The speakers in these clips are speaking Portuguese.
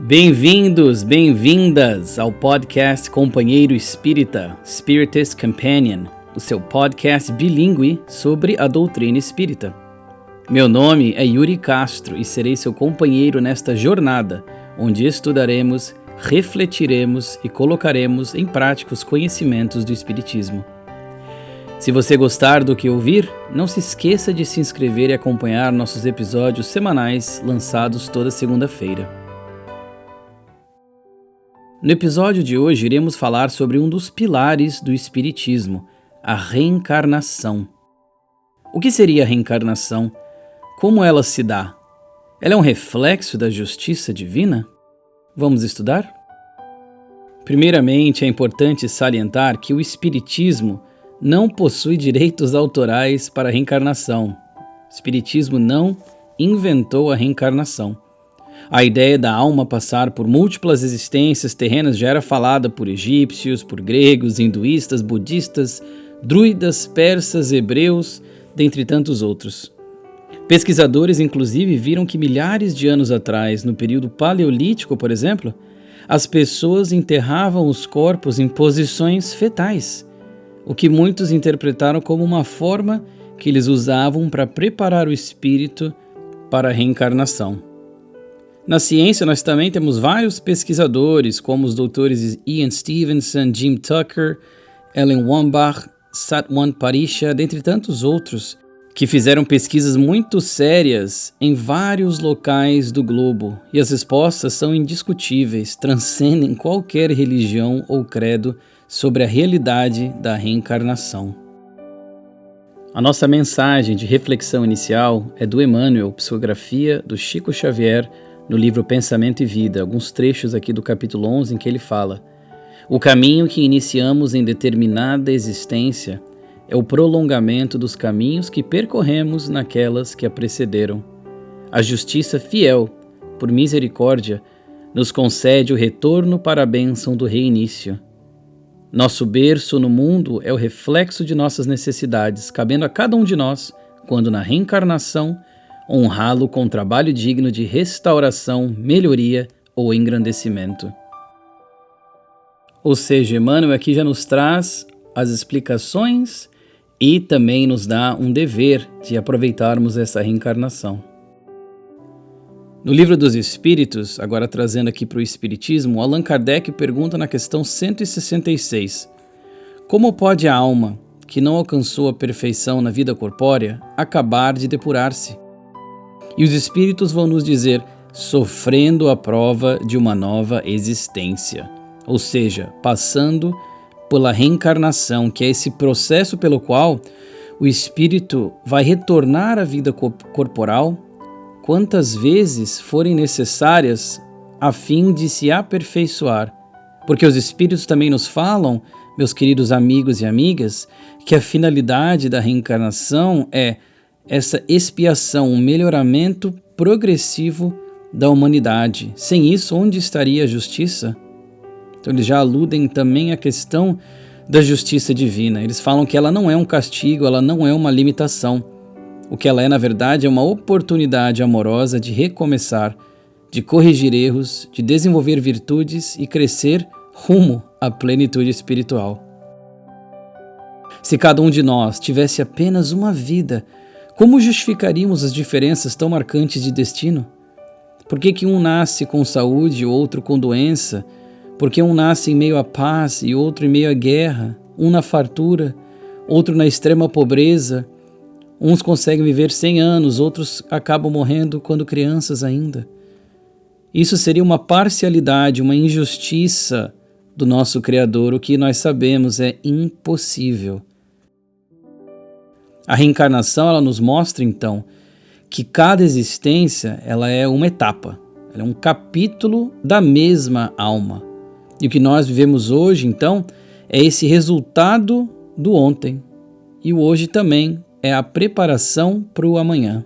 Bem-vindos, bem-vindas ao podcast Companheiro Espírita, Spiritist Companion, o seu podcast bilíngue sobre a doutrina espírita. Meu nome é Yuri Castro e serei seu companheiro nesta jornada, onde estudaremos, refletiremos e colocaremos em prática os conhecimentos do Espiritismo. Se você gostar do que ouvir, não se esqueça de se inscrever e acompanhar nossos episódios semanais lançados toda segunda-feira. No episódio de hoje, iremos falar sobre um dos pilares do Espiritismo, a reencarnação. O que seria a reencarnação? Como ela se dá? Ela é um reflexo da justiça divina? Vamos estudar? Primeiramente, é importante salientar que o Espiritismo não possui direitos autorais para a reencarnação. O Espiritismo não inventou a reencarnação. A ideia da alma passar por múltiplas existências terrenas já era falada por egípcios, por gregos, hinduístas, budistas, druidas, persas, hebreus, dentre tantos outros. Pesquisadores, inclusive, viram que milhares de anos atrás, no período paleolítico, por exemplo, as pessoas enterravam os corpos em posições fetais, o que muitos interpretaram como uma forma que eles usavam para preparar o espírito para a reencarnação. Na ciência, nós também temos vários pesquisadores, como os doutores Ian Stevenson, Jim Tucker, Ellen Wambach, Satwan Parisha, dentre tantos outros, que fizeram pesquisas muito sérias em vários locais do globo, e as respostas são indiscutíveis, transcendem qualquer religião ou credo sobre a realidade da reencarnação. A nossa mensagem de reflexão inicial é do Emmanuel, psicografia do Chico Xavier, no livro Pensamento e Vida, alguns trechos aqui do capítulo 11 em que ele fala: o caminho que iniciamos em determinada existência é o prolongamento dos caminhos que percorremos naquelas que a precederam. A justiça fiel, por misericórdia, nos concede o retorno para a bênção do reinício. Nosso berço no mundo é o reflexo de nossas necessidades, cabendo a cada um de nós, quando na reencarnação, honrá-lo com trabalho digno de restauração, melhoria ou engrandecimento. Ou seja, Emmanuel aqui já nos traz as explicações e também nos dá um dever de aproveitarmos essa reencarnação. No Livro dos Espíritos, agora trazendo aqui para o Espiritismo, Allan Kardec pergunta na questão 166: como pode a alma, que não alcançou a perfeição na vida corpórea, acabar de depurar-se? E os Espíritos vão nos dizer, sofrendo a prova de uma nova existência. Ou seja, passando pela reencarnação, que é esse processo pelo qual o Espírito vai retornar à vida corporal quantas vezes forem necessárias a fim de se aperfeiçoar. Porque os Espíritos também nos falam, meus queridos amigos e amigas, que a finalidade da reencarnação é essa expiação, um melhoramento progressivo da humanidade. Sem isso, onde estaria a justiça? Então eles já aludem também à questão da justiça divina. Eles falam que ela não é um castigo, ela não é uma limitação. O que ela é, na verdade, é uma oportunidade amorosa de recomeçar, de corrigir erros, de desenvolver virtudes e crescer rumo à plenitude espiritual. Se cada um de nós tivesse apenas uma vida, como justificaríamos as diferenças tão marcantes de destino? Por que um nasce com saúde e outro com doença? Por que um nasce em meio à paz e outro em meio à guerra? Um na fartura, outro na extrema pobreza. Uns conseguem viver 100 anos, outros acabam morrendo quando crianças ainda. Isso seria uma parcialidade, uma injustiça do nosso Criador, o que nós sabemos é impossível. A reencarnação, ela nos mostra, então, que cada existência ela é uma etapa, ela é um capítulo da mesma alma. E o que nós vivemos hoje, então, é esse resultado do ontem. E o hoje também é a preparação para o amanhã.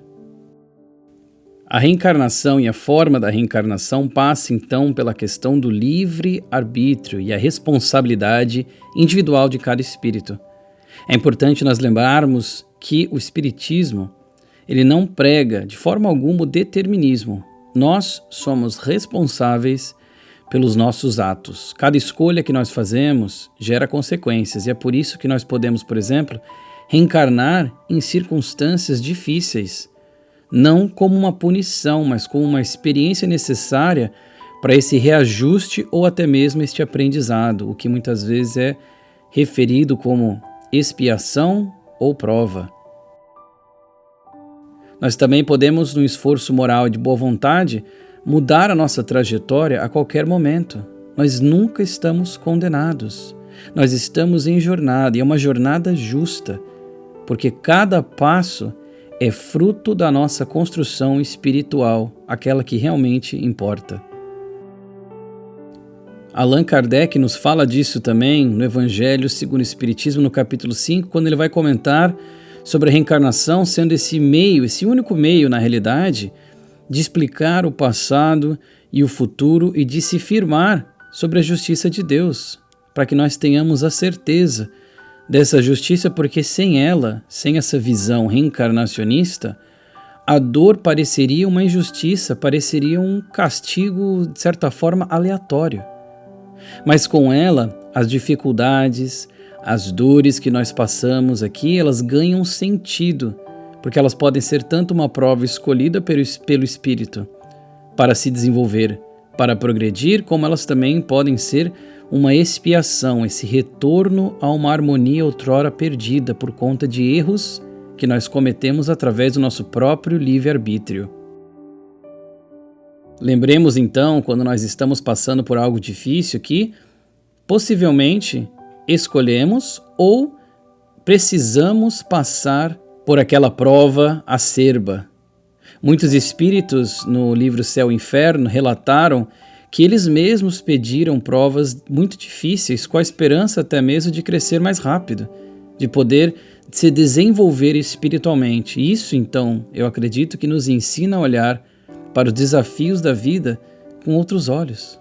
A reencarnação e a forma da reencarnação passa, então, pela questão do livre-arbítrio e a responsabilidade individual de cada espírito. É importante nós lembrarmos que o Espiritismo ele não prega de forma alguma o determinismo, Nós somos responsáveis pelos nossos atos. Cada escolha que nós fazemos gera consequências, e é por isso que nós podemos, por exemplo, reencarnar em circunstâncias difíceis, não como uma punição, mas como uma experiência necessária para esse reajuste ou até mesmo este aprendizado, o que muitas vezes é referido como expiação ou prova. Nós também podemos, no esforço moral e de boa vontade, mudar a nossa trajetória a qualquer momento. Nós nunca estamos condenados. Nós estamos em jornada, e é uma jornada justa, porque cada passo é fruto da nossa construção espiritual, aquela que realmente importa. Allan Kardec nos fala disso também no Evangelho segundo o Espiritismo, no capítulo 5, quando ele vai comentar sobre a reencarnação sendo esse meio, esse único meio, na realidade, de explicar o passado e o futuro e de se firmar sobre a justiça de Deus, para que nós tenhamos a certeza dessa justiça, porque sem ela, sem essa visão reencarnacionista, a dor pareceria uma injustiça, pareceria um castigo, de certa forma, aleatório. Mas com ela, as dificuldades, as dores que nós passamos aqui, elas ganham sentido, porque elas podem ser tanto uma prova escolhida pelo Espírito para se desenvolver, para progredir, como elas também podem ser uma expiação, esse retorno a uma harmonia outrora perdida por conta de erros que nós cometemos através do nosso próprio livre-arbítrio. Lembremos então, quando nós estamos passando por algo difícil, que possivelmente escolhemos ou precisamos passar por aquela prova acerba. Muitos espíritos no livro Céu e Inferno relataram que eles mesmos pediram provas muito difíceis com a esperança até mesmo de crescer mais rápido, de poder se desenvolver espiritualmente. Isso, então, eu acredito que nos ensina a olhar para os desafios da vida com outros olhos.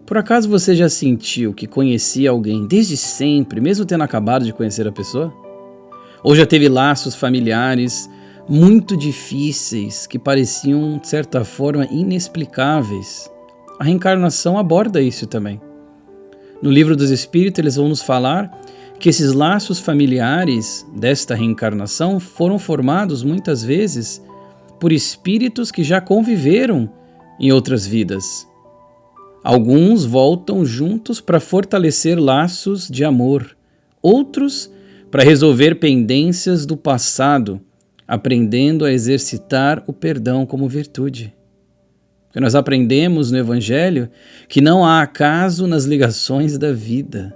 Por acaso você já sentiu que conhecia alguém desde sempre, mesmo tendo acabado de conhecer a pessoa? Ou já teve laços familiares muito difíceis que pareciam, de certa forma, inexplicáveis? A reencarnação aborda isso também. No Livro dos Espíritos, eles vão nos falar que esses laços familiares desta reencarnação foram formados muitas vezes por espíritos que já conviveram em outras vidas. Alguns voltam juntos para fortalecer laços de amor, outros para resolver pendências do passado, aprendendo a exercitar o perdão como virtude. Porque nós aprendemos no Evangelho que não há acaso nas ligações da vida.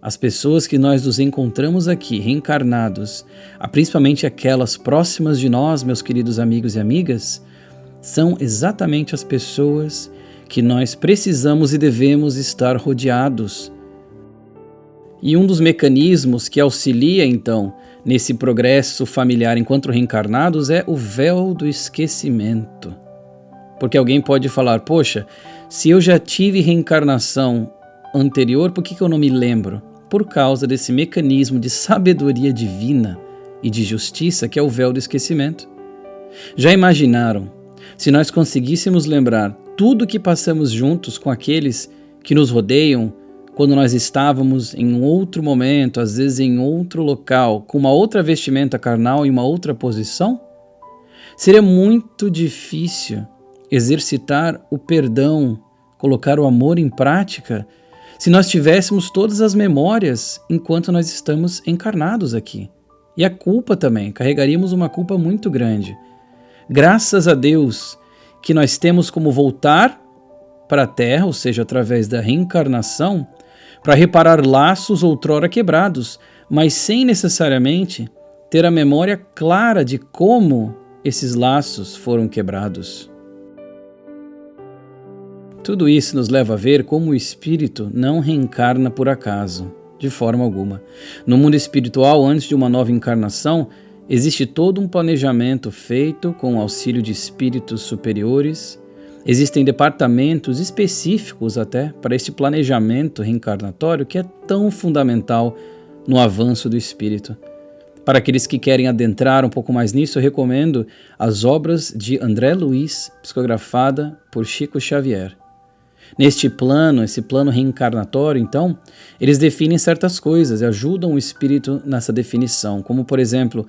As pessoas que nós nos encontramos aqui, reencarnados, principalmente aquelas próximas de nós, meus queridos amigos e amigas, são exatamente as pessoas que nós precisamos e devemos estar rodeados. E um dos mecanismos que auxilia, então, nesse progresso familiar enquanto reencarnados é o véu do esquecimento. Porque alguém pode falar, poxa, se eu já tive reencarnação anterior, por que eu não me lembro? Por causa desse mecanismo de sabedoria divina e de justiça que é o véu do esquecimento. Já imaginaram, se nós conseguíssemos lembrar tudo que passamos juntos com aqueles que nos rodeiam, quando nós estávamos em um outro momento, às vezes em outro local, com uma outra vestimenta carnal e uma outra posição? Seria muito difícil exercitar o perdão, colocar o amor em prática, se nós tivéssemos todas as memórias enquanto nós estamos encarnados aqui. E a culpa também, carregaríamos uma culpa muito grande. Graças a Deus que nós temos como voltar para a Terra, ou seja, através da reencarnação, para reparar laços outrora quebrados, mas sem necessariamente ter a memória clara de como esses laços foram quebrados. Tudo isso nos leva a ver como o espírito não reencarna por acaso, de forma alguma. No mundo espiritual, antes de uma nova encarnação, existe todo um planejamento feito com o auxílio de espíritos superiores. Existem departamentos específicos até para esse planejamento reencarnatório que é tão fundamental no avanço do espírito. Para aqueles que querem adentrar um pouco mais nisso, eu recomendo as obras de André Luiz, psicografada por Chico Xavier. Neste plano, esse plano reencarnatório, então, eles definem certas coisas e ajudam o espírito nessa definição, como, por exemplo,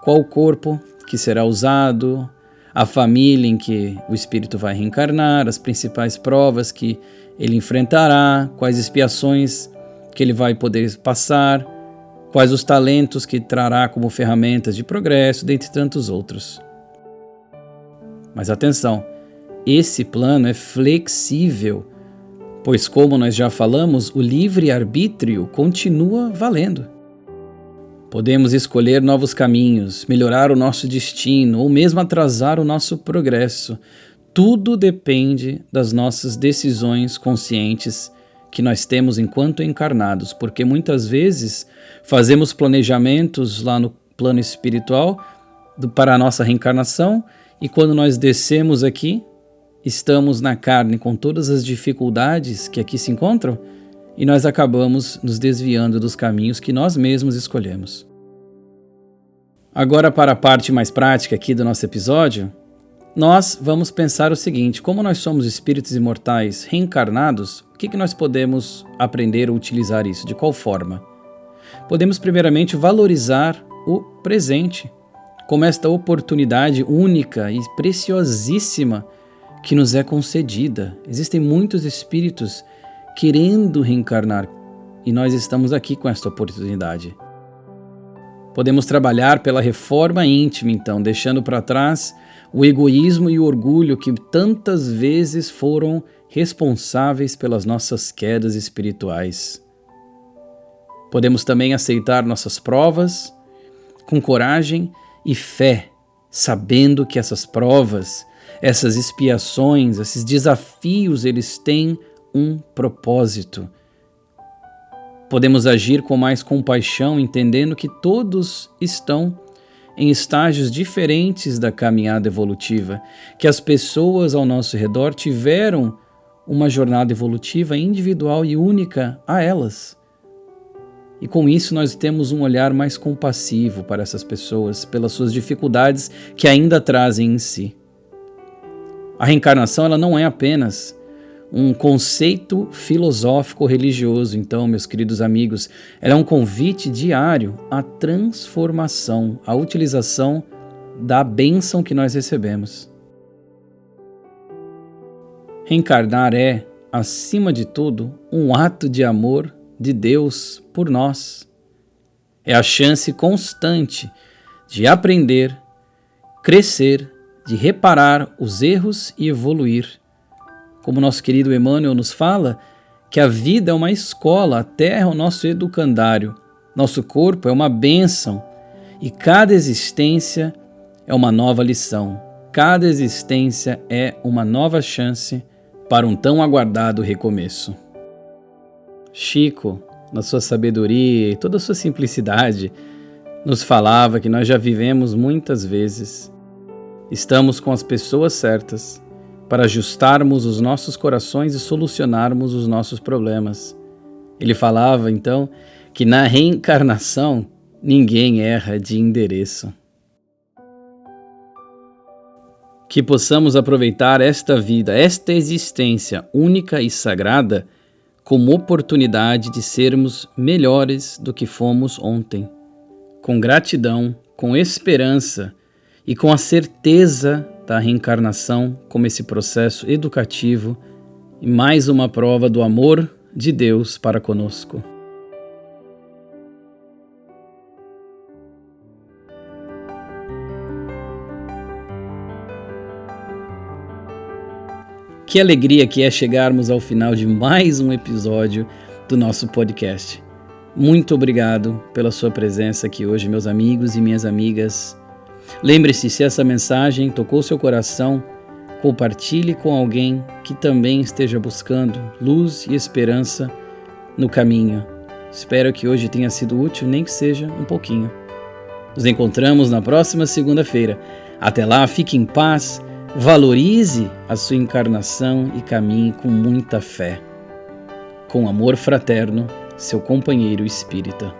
qual corpo que será usado, a família em que o espírito vai reencarnar, as principais provas que ele enfrentará, quais expiações que ele vai poder passar, quais os talentos que trará como ferramentas de progresso, dentre tantos outros. Mas atenção, esse plano é flexível, pois, como nós já falamos, o livre-arbítrio continua valendo. Podemos escolher novos caminhos, melhorar o nosso destino ou mesmo atrasar o nosso progresso. Tudo depende das nossas decisões conscientes que nós temos enquanto encarnados, porque muitas vezes fazemos planejamentos lá no plano espiritual para a nossa reencarnação e quando nós descemos aqui, estamos na carne com todas as dificuldades que aqui se encontram e nós acabamos nos desviando dos caminhos que nós mesmos escolhemos. Agora, para a parte mais prática aqui do nosso episódio, nós vamos pensar o seguinte: como nós somos espíritos imortais reencarnados, o que nós podemos aprender ou utilizar isso? De qual forma? Podemos primeiramente valorizar o presente, como esta oportunidade única e preciosíssima que nos é concedida. Existem muitos espíritos querendo reencarnar e nós estamos aqui com esta oportunidade. Podemos trabalhar pela reforma íntima, então, deixando para trás o egoísmo e o orgulho que tantas vezes foram responsáveis pelas nossas quedas espirituais. Podemos também aceitar nossas provas com coragem e fé, sabendo que essas provas, essas expiações, esses desafios, eles têm um propósito. Podemos agir com mais compaixão, entendendo que todos estão em estágios diferentes da caminhada evolutiva, que as pessoas ao nosso redor tiveram uma jornada evolutiva individual e única a elas. E com isso nós temos um olhar mais compassivo para essas pessoas, pelas suas dificuldades que ainda trazem em si. A reencarnação ela não é apenas um conceito filosófico religioso, então, meus queridos amigos, ela é um convite diário à transformação, à utilização da bênção que nós recebemos. Reencarnar é, acima de tudo, um ato de amor de Deus por nós. É a chance constante de aprender, crescer, de reparar os erros e evoluir. Como nosso querido Emmanuel nos fala, que a vida é uma escola, a terra é o nosso educandário, nosso corpo é uma bênção e cada existência é uma nova lição, cada existência é uma nova chance para um tão aguardado recomeço. Chico, na sua sabedoria e toda a sua simplicidade, nos falava que nós já vivemos muitas vezes, estamos com as pessoas certas, para ajustarmos os nossos corações e solucionarmos os nossos problemas. Ele falava, então, que na reencarnação ninguém erra de endereço. Que possamos aproveitar esta vida, esta existência única e sagrada, como oportunidade de sermos melhores do que fomos ontem. Com gratidão, com esperança e com a certeza da reencarnação como esse processo educativo e mais uma prova do amor de Deus para conosco. Que alegria que é chegarmos ao final de mais um episódio do nosso podcast. Muito obrigado pela sua presença aqui hoje, meus amigos e minhas amigas. Lembre-se, se essa mensagem tocou seu coração, compartilhe com alguém que também esteja buscando luz e esperança no caminho. Espero que hoje tenha sido útil, nem que seja um pouquinho. Nos encontramos na próxima segunda-feira. Até lá, fique em paz, valorize a sua encarnação e caminhe com muita fé. Com amor fraterno, seu companheiro espírita.